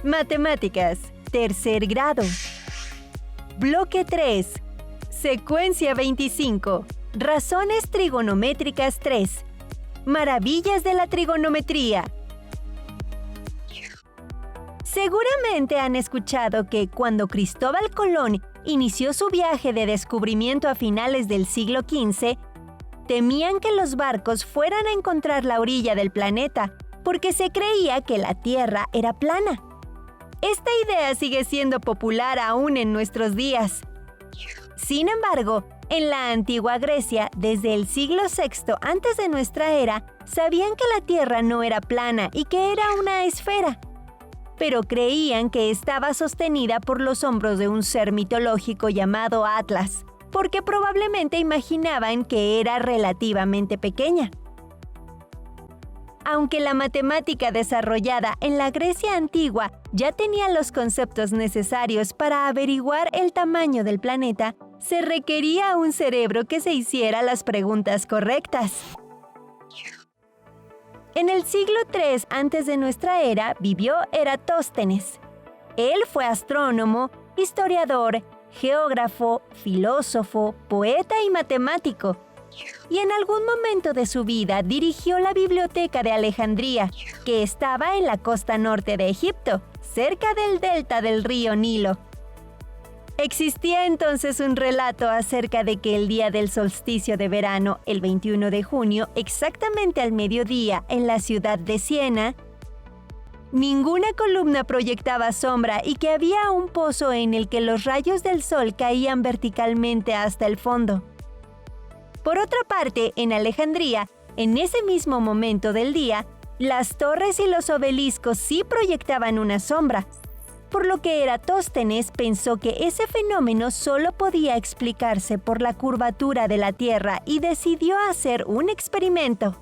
Matemáticas, tercer grado. Bloque 3. Secuencia 25. Razones trigonométricas 3. Maravillas de la trigonometría. Seguramente han escuchado que cuando Cristóbal Colón inició su viaje de descubrimiento a finales del siglo XV, temían que los barcos fueran a encontrar la orilla del planeta, porque se creía que la Tierra era plana. Esta idea sigue siendo popular aún en nuestros días. Sin embargo, en la antigua Grecia, desde el siglo VI antes de nuestra era, sabían que la Tierra no era plana y que era una esfera, pero creían que estaba sostenida por los hombros de un ser mitológico llamado Atlas, porque probablemente imaginaban que era relativamente pequeña. Aunque la matemática desarrollada en la Grecia antigua ya tenía los conceptos necesarios para averiguar el tamaño del planeta, se requería un cerebro que se hiciera las preguntas correctas. En el siglo III antes de nuestra era vivió Eratóstenes. Él fue astrónomo, historiador, geógrafo, filósofo, poeta y matemático. Y en algún momento de su vida dirigió la Biblioteca de Alejandría, que estaba en la costa norte de Egipto, cerca del delta del río Nilo. Existía entonces un relato acerca de que el día del solsticio de verano, el 21 de junio, exactamente al mediodía, en la ciudad de Siena, ninguna columna proyectaba sombra y que había un pozo en el que los rayos del sol caían verticalmente hasta el fondo. Por otra parte, en Alejandría, en ese mismo momento del día, las torres y los obeliscos sí proyectaban una sombra, por lo que Eratóstenes pensó que ese fenómeno solo podía explicarse por la curvatura de la Tierra y decidió hacer un experimento.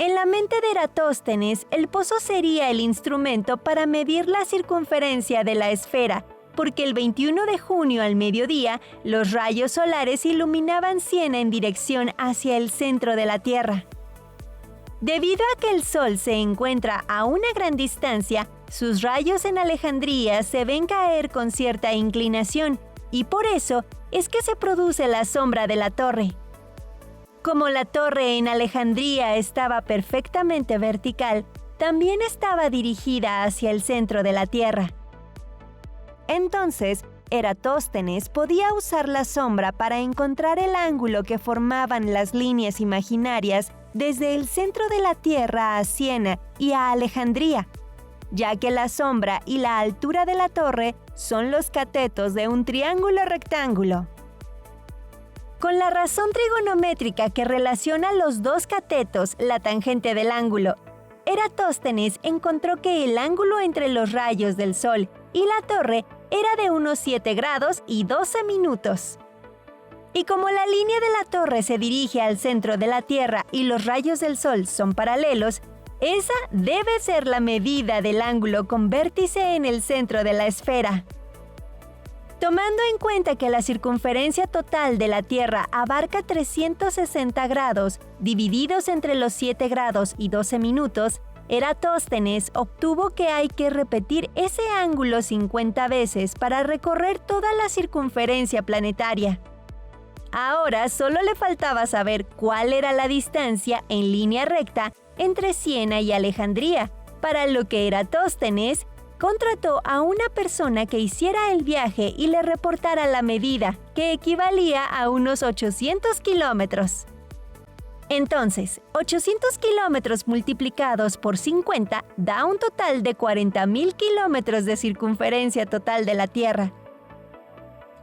En la mente de Eratóstenes, el pozo sería el instrumento para medir la circunferencia de la esfera, porque el 21 de junio al mediodía, los rayos solares iluminaban Siena en dirección hacia el centro de la Tierra. Debido a que el Sol se encuentra a una gran distancia, sus rayos en Alejandría se ven caer con cierta inclinación, y por eso es que se produce la sombra de la torre. Como la torre en Alejandría estaba perfectamente vertical, también estaba dirigida hacia el centro de la Tierra. Entonces, Eratóstenes podía usar la sombra para encontrar el ángulo que formaban las líneas imaginarias desde el centro de la Tierra a Siena y a Alejandría, ya que la sombra y la altura de la torre son los catetos de un triángulo rectángulo. Con la razón trigonométrica que relaciona los dos catetos, la tangente del ángulo, Eratóstenes encontró que el ángulo entre los rayos del Sol y la torre era de unos 7 grados y 12 minutos. Y como la línea de la torre se dirige al centro de la Tierra y los rayos del Sol son paralelos, esa debe ser la medida del ángulo con vértice en el centro de la esfera. Tomando en cuenta que la circunferencia total de la Tierra abarca 360 grados, divididos entre los 7 grados y 12 minutos, Eratóstenes obtuvo que hay que repetir ese ángulo 50 veces para recorrer toda la circunferencia planetaria. Ahora solo le faltaba saber cuál era la distancia en línea recta entre Siena y Alejandría, para lo que Eratóstenes contrató a una persona que hiciera el viaje y le reportara la medida, que equivalía a unos 800 kilómetros. Entonces, 800 kilómetros multiplicados por 50 da un total de 40.000 kilómetros de circunferencia total de la Tierra.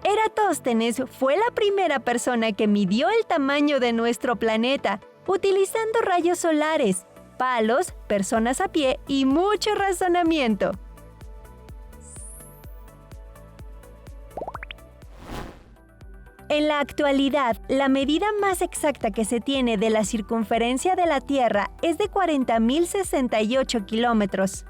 Eratóstenes fue la primera persona que midió el tamaño de nuestro planeta, utilizando rayos solares, palos, personas a pie y mucho razonamiento. En la actualidad, la medida más exacta que se tiene de la circunferencia de la Tierra es de 40.068 kilómetros.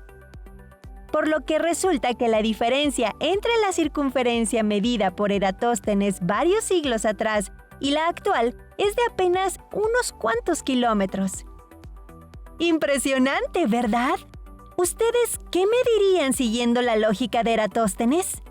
Por lo que resulta que la diferencia entre la circunferencia medida por Eratóstenes varios siglos atrás y la actual es de apenas unos cuantos kilómetros. Impresionante, ¿verdad? ¿Ustedes qué me dirían siguiendo la lógica de Eratóstenes?